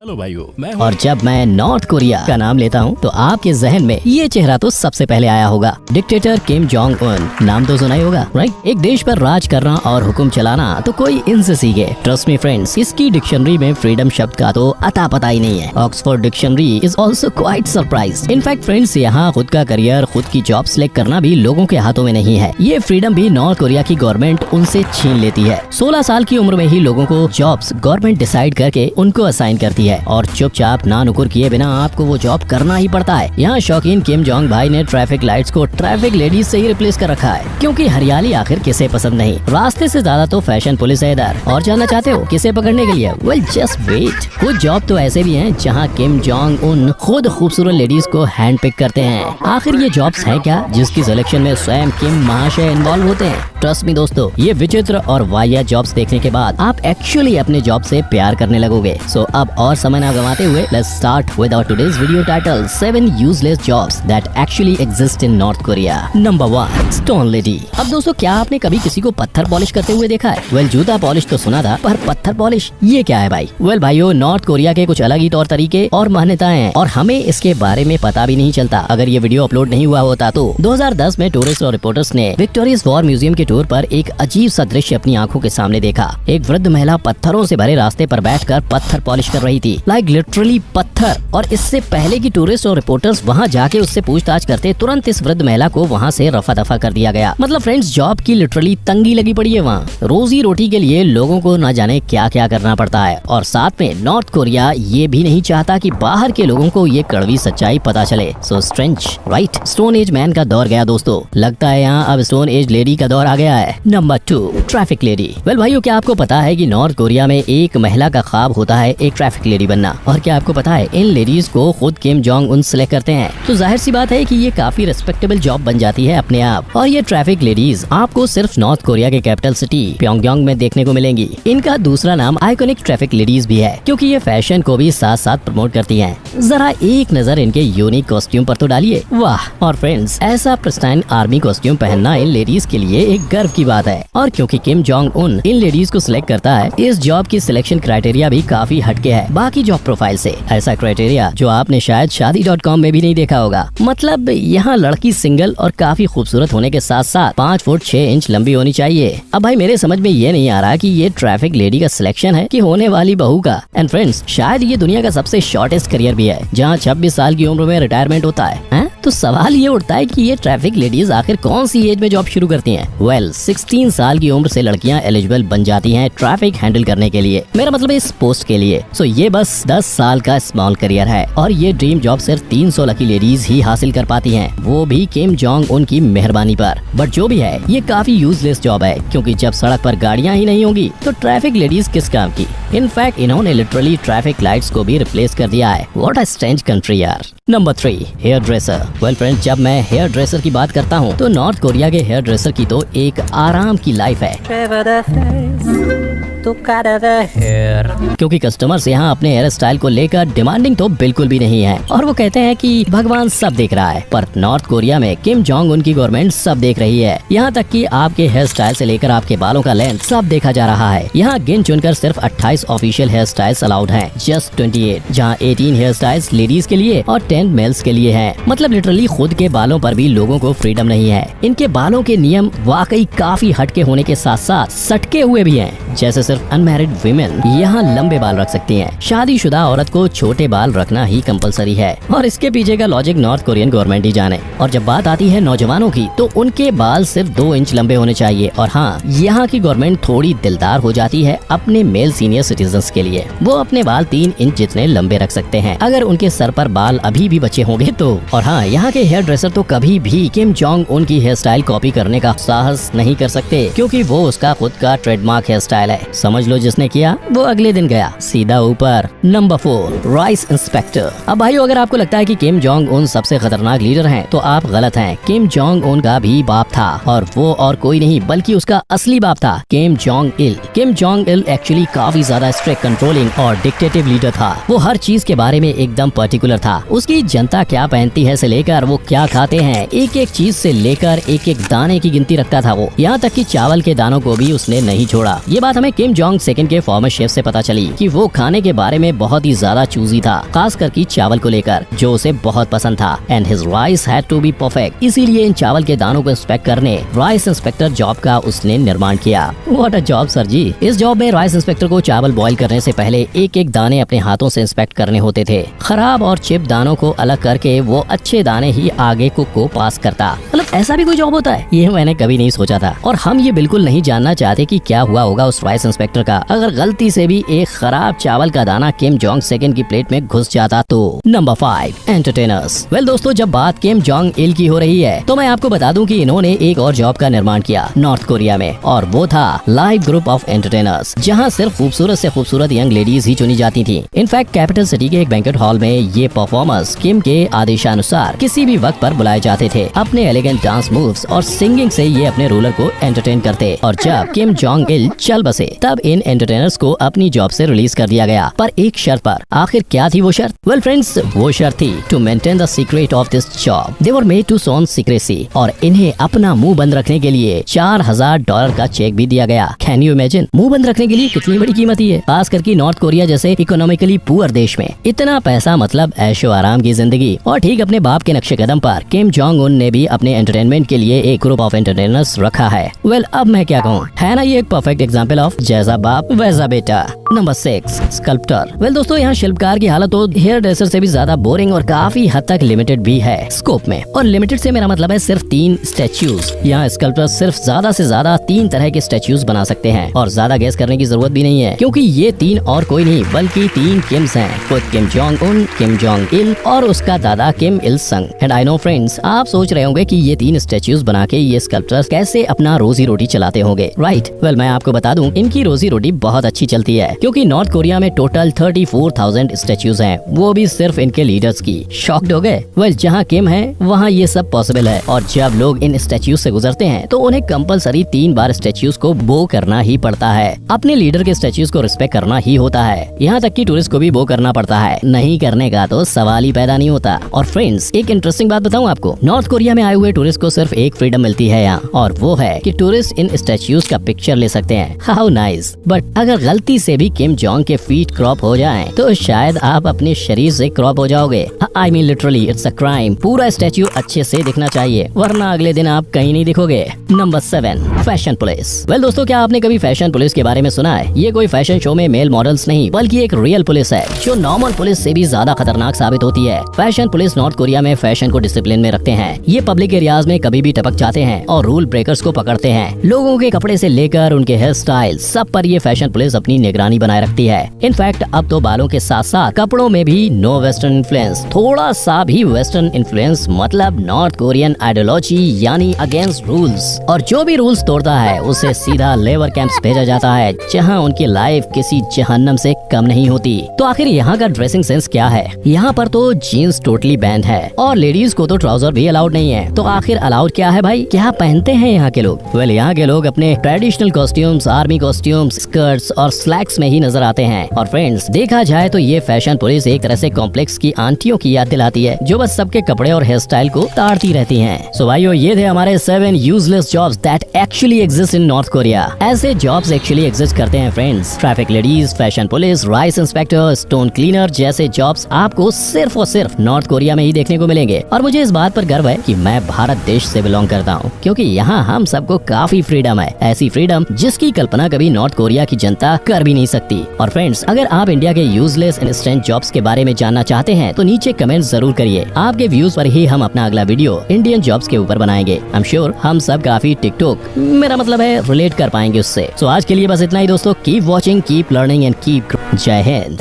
Hello भाइयों, मैं और जब मैं नॉर्थ कोरिया का नाम लेता हूँ तो आपके जहन में ये चेहरा तो सबसे पहले आया होगा। डिक्टेटर किम जोंग उन, नाम तो सुना ही होगा, राइट? एक देश पर राज करना और हुक्म चलाना तो कोई इनसे सीखे। ट्रस्ट मी फ्रेंड्स, इसकी डिक्शनरी में फ्रीडम शब्द का तो अता पता ही नहीं है। Oxford dictionary is also quite surprise. In fact friends, यहाँ खुद का करियर, खुद की जॉब सिलेक्ट करना भी लोगों के हाथों में नहीं है। ये फ्रीडम भी नॉर्थ कोरिया की गवर्नमेंट उनसे छीन लेती है। 16 साल की उम्र में ही लोगों को जॉब्स गवर्नमेंट डिसाइड करके उनको असाइन करती है और चुपचाप ना नुकुर किए बिना आपको वो जॉब करना ही पड़ता है। यहाँ शौकीन किम जोंग भाई ने ट्रैफिक लाइट्स को ट्रैफिक लेडीज से ही रिप्लेस कर रखा है, क्योंकि हरियाली आखिर किसे पसंद नहीं। रास्ते से ज्यादा तो फैशन पुलिस है इधर। और जानना चाहते हो किसे पकड़ने के लिए? Well just wait. कुछ जॉब तो ऐसे भी हैं जहाँ किम जोंग उन खुद खूबसूरत लेडीज को हैंड पिक करते हैं। आखिर ये जॉब्स हैं क्या जिसकी सिलेक्शन में स्वयं किम महाशय इन्वॉल्व होते हैं? ट्रस्ट मी दोस्तों, ये विचित्र और वाहियात जॉब्स देखने के बाद आप एक्चुअली अपने जॉब से प्यार करने लगोगे। सो अब और समय ना गवाते हुए let's start with our today's video title 7 useless jobs that actually exist in North Korea. Number 1, stone lady. अब दोस्तों, क्या आपने कभी किसी को पत्थर पॉलिश करते हुए देखा है? वेल जूता पॉलिश तो सुना था, पर पत्थर पॉलिश ये क्या है भाई? वेल भाइयों, नॉर्थ कोरिया के कुछ अलग ही तौर तरीके और मान्यताएं हैं और हमें इसके बारे में पता भी नहीं चलता। अगर ये वीडियो अपलोड नहीं हुआ होता तो 2010 में टूरिस्ट और रिपोर्टर्स ने विक्टोरियस वॉर म्यूजियम के टूर पर एक अजीब सा दृश्य अपनी आंखों के सामने देखा। एक वृद्ध महिला पत्थरों से भरे रास्ते पर बैठकर पत्थर पॉलिश कर रही थी, लाइक लिटरली पत्थर। और इससे पहले कि टूरिस्ट और रिपोर्टर्स वहां जाके उससे पूछताछ करते, तुरंत इस वृद्ध महिला को वहां से रफा दफा कर दिया गया। मतलब फ्रेंड्स, जॉब की लिटरली तंगी लगी पड़ी है वहाँ। रोजी रोटी के लिए लोगों को न जाने क्या क्या करना पड़ता है। और साथ में नॉर्थ कोरिया ये भी नहीं चाहता कि बाहर के लोगों को ये कड़वी सच्चाई पता चले। So strange, right? Stone age man का दौर गया दोस्तों। लगता है यहाँ अब स्टोन एज लेडी का दौर आ गया है। Number 2, traffic lady. वेल भाइयों, क्या आपको पता है कि नॉर्थ कोरिया में एक महिला का ख्वाब होता है एक ट्रैफिक लेडी बनना? और क्या आपको पता है इन लेडीज को खुद किम जोंग उन सिलेक्ट करते हैं? तो जाहिर सी बात है कि ये काफी रिस्पेक्टेबल जॉब बन जाती है अपने आप। और ये ट्रैफिक लेडीज आपको सिर्फ नॉर्थ कोरिया के कैपिटल सिटी प्योंगयांग में देखने को मिलेंगी। इनका दूसरा नाम आइकॉनिक ट्रैफिक लेडीज भी है, क्योंकि ये फैशन को भी साथ साथ प्रमोट करती हैं। जरा एक नजर इनके यूनिक कॉस्ट्यूम पर तो डालिए, वाह। और फ्रेंड्स, ऐसा प्रिस्टाइन आर्मी कॉस्ट्यूम पहनना इन लेडीज के लिए एक गर्व की बात है। और क्योंकि किम जोंग उन इन लेडीज को सिलेक्ट करता है, इस जॉब की सिलेक्शन क्राइटेरिया भी काफी हटके है बाकी जॉब प्रोफाइल से। ऐसा क्राइटेरिया जो आपने शायद शादी.com में भी नहीं देखा होगा। मतलब यहाँ लड़की सिंगल और काफी खूबसूरत होने के साथ साथ 5 फुट 6 इंच लंबी होनी चाहिए। अब भाई मेरे समझ में ये नहीं आ रहा कि ये ट्रैफिक लेडी का सिलेक्शन है कि होने वाली बहू का। एंड फ्रेंड्स, शायद ये दुनिया का सबसे शॉर्टेस्ट करियर भी है, जहाँ 26 साल की उम्र में रिटायरमेंट होता है? तो सवाल ये उठता है कि ये ट्रैफिक लेडीज आखिर कौन सी एज में जॉब शुरू करती हैं? वेल 16 साल की उम्र से लड़कियां एलिजिबल बन जाती हैं ट्रैफिक हैंडल करने के लिए। मेरा मतलब इस पोस्ट के लिए। सो ये बस 10 साल का स्मॉल करियर है और ये ड्रीम जॉब सिर्फ 300 लकी लेडीज ही हासिल कर पाती हैं, वो भी किम जोंग उनकी मेहरबानी पर। बट जो भी है, ये काफी यूजलेस जॉब है, क्योंकि जब सड़क पर गाड़ियाँ ही नहीं होंगी तो ट्रैफिक लेडीज किस काम की? इनफैक्ट इन्होंने लिटरली ट्रैफिक लाइट्स को भी रिप्लेस कर दिया है। व्हाट अ स्ट्रेंज कंट्री यार। Number 3, hairdresser. Well friends, जब मैं हेयर ड्रेसर की बात करता हूँ तो नॉर्थ कोरिया के हेयर ड्रेसर की तो एक आराम की लाइफ है, क्योंकि कस्टमर्स यहाँ अपने हेयर स्टाइल को लेकर डिमांडिंग तो बिल्कुल भी नहीं है और वो कहते हैं कि भगवान सब देख रहा है। पर नॉर्थ कोरिया में किम जोंग उनकी गवर्नमेंट सब देख रही है। यहाँ तक कि आपके हेयर स्टाइल से लेकर आपके बालों का लेंथ सब देखा जा रहा है। यहाँ गिन चुनकर सिर्फ 28 ऑफिशियल हेयर स्टाइल्स अलाउड हैं, जस्ट 28, जहाँ 18 हेयर स्टाइल्स लेडीज के लिए और 10 मेल्स के लिए हैं। मतलब लिटरली खुद के बालों पर भी लोगों को फ्रीडम नहीं है। इनके बालों के नियम वाकई काफी हटके होने के साथ साथ सटके हुए भी हैं। जैसे सिर्फ अनमैरिड विमेन यहाँ लंबे बाल रख सकती हैं, शादीशुदा औरत को छोटे बाल रखना ही कंपलसरी है। और इसके पीछे का लॉजिक नॉर्थ कोरियन गवर्नमेंट ही जाने। और जब बात आती है नौजवानों की तो उनके बाल सिर्फ 2 इंच लंबे होने चाहिए। और हाँ, यहाँ की गवर्नमेंट थोड़ी दिलदार हो जाती है अपने मेल सीनियर सिटीजन्स के लिए। वो अपने बाल 3 इंच जितने लंबे रख सकते हैं अगर उनके सर पर बाल अभी भी बचे होंगे तो। और हाँ, यहाँ के हेयर ड्रेसर तो कभी भी किम जोंग उन की हेयर स्टाइल कॉपी करने का साहस नहीं कर सकते, क्योंकि वो उसका खुद का ट्रेडमार्क हेयर स्टाइल है। समझ लो, जिसने किया वो अगले दिन गया सीधा ऊपर। Number 4, rice inspector. अब भाइयों, अगर आपको लगता है कि किम जोंग उन सबसे खतरनाक लीडर हैं तो आप गलत हैं। किम जोंग उन का भी बाप था और वो और कोई नहीं बल्कि उसका असली बाप था, Kim Jong Il. Kim Jong Il actually काफी ज्यादा स्ट्रिक्ट, कंट्रोलिंग और डिक्टेटिव लीडर था। वो हर चीज के बारे में एकदम पर्टिकुलर था। उसकी जनता क्या पहनती है से लेकर वो क्या खाते हैं, एक एक चीज से लेकर एक एक दाने की गिनती रखता था वो। यहाँ तक कि चावल के दानों को भी उसने नहीं छोड़ा। ये बात हमें किम जोंग सेकंड के फॉर्मर शेफ से पता चली कि वो खाने के बारे में बहुत ही ज्यादा चूजी था, खास करके चावल को लेकर, जो उसे बहुत पसंद था। And his rice had to be perfect. इसीलिए इन चावल के दानों को इंस्पेक्ट करने राइस इंस्पेक्टर जॉब का उसने निर्माण किया। व्हाट अ जॉब सर जी। इस जॉब में राइस इंस्पेक्टर को चावल बॉईल करने से पहले एक एक दाने अपने हाथों से इंस्पेक्ट करने होते थे। खराब और चिप दानों को अलग करके वो अच्छे दाने ही आगे कुक को पास करता। मतलब ऐसा भी कोई जॉब होता है, ये मैंने कभी नहीं सोचा था। और हम ये बिल्कुल नहीं जानना चाहते कि क्या हुआ होगा उस राइस इंस्पेक्टर का अगर गलती से भी एक खराब चावल का दाना किम जोंग सेकंड की प्लेट में घुस जाता तो। Number 5, entertainers. वेल दोस्तों, जब बात किम जोंग इल की हो रही है तो मैं आपको बता दूं कि इन्होंने एक और जॉब का निर्माण किया नॉर्थ कोरिया में, और वो था लाइव ग्रुप ऑफ एंटरटेनर्स, जहां सिर्फ खूबसूरत से खूबसूरत यंग लेडीज ही चुनी जाती थी। इनफैक्ट कैपिटल सिटी के एक बैंक्वेट हॉल में ये परफॉर्मर्स किम के आदेशानुसार किसी भी वक्त पर बुलाए जाते थे। अपने एलिगेंट डांस मूव्स और सिंगिंग से ये अपने रूलर को एंटरटेन करते, और जब किम जोंग इल चल बसे तब इन एंटरटेनर्स को अपनी जॉब से रिलीज कर दिया गया, पर एक शर्त पर। आखिर क्या थी वो शर्त? वेल फ्रेंड्स, वो शर्त थी to maintain the secret of this job. They were made to sworn secrecy, और इन्हें अपना मुंह बंद रखने के लिए $4000 का चेक भी दिया गया। Can you imagine? मुंह बंद रखने के लिए कितनी बड़ी कीमत है, खास करके नॉर्थ कोरिया जैसे इकोनॉमिकली पुअर देश में। इतना पैसा मतलब ऐशो आराम की जिंदगी। और ठीक अपने बाप के नक्शे कदम पर किम जोंग उन ने भी अपने एंटरटेनमेंट के लिए एक ग्रुप ऑफ एंटरटेनर्स रखा है। वेल अब मैं क्या कहूँ, है ना ये एक परफेक्ट एग्जाम्पल ऑफ जैसा बाप वैसा बेटा। Number 6, sculptor. वेल दोस्तों, यहाँ शिल्पकार की हालत तो हेयर ड्रेसर से भी ज्यादा बोरिंग और काफी हद तक लिमिटेड भी है स्कोप में। और लिमिटेड से मेरा मतलब है सिर्फ 3 स्टैच्यूज। यहाँ स्कल्प्टर सिर्फ ज्यादा से ज्यादा 3 तरह के स्टैच्यूज बना सकते हैं, और ज्यादा गैस करने की जरूरत भी नहीं है, क्योंकि ये 3 और कोई नहीं बल्कि 3 किम्स हैं। खुद Kim Jong Un, Kim Jong Il और उसका दादा किम इल संग। एंड आई नो फ्रेंड्स, आप सोच रहे होंगे कि ये 3 स्टैच्यूज बना के ये स्कल्प्टर्स कैसे अपना रोजी रोटी चलाते होंगे, राइट? वेल मैं आपको बता दूं, इनकी रोजी रोटी बहुत अच्छी चलती है, क्योंकि नॉर्थ कोरिया में टोटल 34,000 स्टैच्यूज हैं, वो भी सिर्फ इनके लीडर्स की। शॉक्ड हो गए? वेल जहाँ किम है वहाँ ये सब पॉसिबल है, और जब लोग इन स्टैच्यूज से गुजरते हैं तो उन्हें कंपलसरी 3 बार स्टैच्यूज को बो करना ही पड़ता है। अपने लीडर के स्टैच्यूज को रिस्पेक्ट करना ही होता है, यहाँ तक कि टूरिस्ट को भी बो करना पड़ता है। नहीं करने का तो सवाल ही पैदा नहीं होता। और फ्रेंड्स, एक इंटरेस्टिंग बात बताऊं आपको, नॉर्थ कोरिया में आए हुए टूरिस्ट को सिर्फ एक फ्रीडम मिलती है यहाँ, और वो है कि टूरिस्ट इन स्टैच्यूज का पिक्चर ले सकते हैं। How nice. बट अगर गलती से भी किम जोंग के फीट क्रॉप हो जाएं, तो शायद आप अपने शरीर से क्रॉप हो जाओगे। I mean literally it's a crime. पूरा स्टैच्यू अच्छे से दिखना चाहिए, वरना अगले दिन आप कहीं नहीं दिखोगे। Number 7, fashion police. वेल दोस्तों, क्या आपने कभी फैशन पुलिस के बारे में सुना है? ये कोई फैशन शो में मेल मॉडल्स नहीं, बल्कि एक रियल पुलिस है, जो नॉर्मल पुलिस से भी ज्यादा खतरनाक साबित होती है। फैशन पुलिस नॉर्थ कोरिया में फैशन को डिसिप्लिन में रखते हैं। ये पब्लिक एरियाज में कभी भी टपक जाते हैं और रूल ब्रेकर्स को पकड़ते हैं। लोगों के कपड़े से लेकर उनके हेयर स्टाइल, सब पर ये फैशन पुलिस अपनी निगरानी बनाए रखती है। इनफैक्ट अब तो बालों के साथ साथ कपड़ों में भी नो वेस्टर्न इन्फ्लुएंस। थोड़ा सा भी वेस्टर्न इन्फ्लुएंस मतलब नॉर्थ कोरियन आइडियोलॉजी, यानी अगेंस्ट रूल्स। और जो भी रूल्स तोड़ता है उसे सीधा लेबर कैंप्स भेजा जाता है, जहाँ उनकी लाइफ किसी जहन्नम से कम नहीं होती। तो आखिर यहाँ का ड्रेसिंग सेंस क्या है? यहाँ पर तो जीन्स टोटली बैंड है, और लेडीज को तो ट्राउजर भी अलाउड नहीं है। तो आखिर अलाउड क्या है भाई? क्या पहनते हैं यहाँ के लोग? वेल यहाँ के लोग अपने traditional costumes, army costumes, skirts और स्लैक्स में ही नजर आते हैं। और फ्रेंड्स, देखा जाए तो ये फैशन पुलिस एक तरह से कॉम्प्लेक्स की आंटियों की याद दिलाती है, जो बस सबके कपड़े और हेयर स्टाइल को ताड़ती रहती हैं। सो भाइयों, ये थे हमारे 7 useless jobs that actually exist in North Korea. ऐसे जॉब्स एक्चुअली एग्जिस्ट करते हैं friends. Traffic ladies, fashion police, rice inspector, stone cleaner जैसे जॉब्स आपको सिर्फ और सिर्फ नॉर्थ कोरिया में ही देखने को मिलेंगे। और मुझे इस बात पर गर्व है कि मैं भारत देश से बिलोंग करता हूँ, क्योंकि यहाँ हम सबको काफी फ्रीडम है, ऐसी फ्रीडम जिसकी कल्पना कभी नॉर्थ कोरिया की जनता कर भी नहीं सकती। और फ्रेंड्स, अगर आप इंडिया के यूजलेस इंस्टेंट जॉब्स के बारे में जानना चाहते हैं तो नीचे कमेंट जरूर करिए। आपके व्यूज पर ही हम अपना अगला वीडियो इंडियन जॉब्स के ऊपर बनाएंगे। आई एम श्योर हम सब काफी टिकटॉक, मेरा मतलब है, रिलेट कर पाएंगे उससे। सो आज के लिए बस इतना ही दोस्तों। Keep watching, keep learning and keep. जय हिंद।